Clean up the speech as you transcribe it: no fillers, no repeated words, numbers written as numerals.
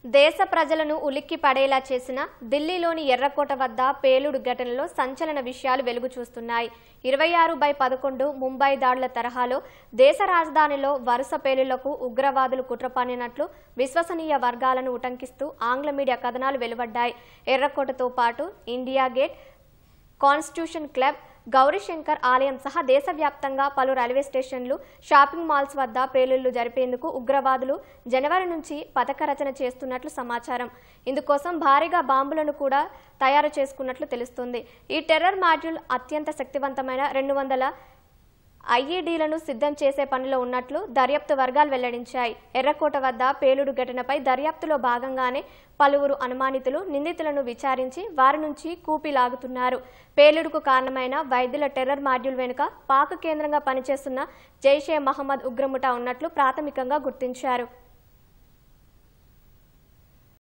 దేశ ప్రజలను ఉలిక్కి పడేలా చేసిన ఢిల్లీలోని ఎర్రకోట వద్ద పేలుడు ఘటనలో సంచలన విషయాలు వెలుగు చూస్తున్నాయి. 26/11 ముంబై దాడుల తరహాలో దేశ రాజధానిలో వరుస పేలుళ్లకు ఉగ్రవాదులు కుట్ర పన్నినట్లు విశ్వసనీయ వర్గాలను ఉటంకిస్తూ ఆంగ్ల మీడియా కథనాలు వెలువడ్డాయి. ఎర్రకోటతో పాటు India gate, constitution club, Gauri Shankar ఆలయం సహా దేశవ్యాప్తంగా పలు రైల్వే స్టేషన్లు, షాపింగ్ మాల్స్ వద్ద పేలుళ్లు జరిపేందుకు ఉగ్రవాదులు జనవరి నుంచి పథక రచన చేస్తున్నట్లు సమాచారం. ఇందుకోసం భారీగా బాంబులను కూడా తయారు చేసుకున్నట్లు తెలుస్తుంది. ఈ టెర్రర్ మాడ్యూల్ అత్యంత శక్తివంతమైన 200 ఐఈడీలను సిద్ధం చేసే పనిలో ఉన్నట్లు దర్యాప్తు వర్గాలు వెల్లడించాయి. ఎర్రకోట వద్ద పేలుడు ఘటనపై దర్యాప్తులో భాగంగానే పలువురు అనుమానితులు, నిందితులను విచారించి వారి నుంచి కూపీలాగుతున్నారు. పేలుడుకు కారణమైన వైద్యుల టెర్రర్ మాడ్యూల్ వెనుక పాక్ కేంద్రంగా పనిచేస్తున్న జైషే మహమ్మద్ ఉగ్రముఠా ఉన్నట్లు ప్రాథమికంగా గుర్తించారు.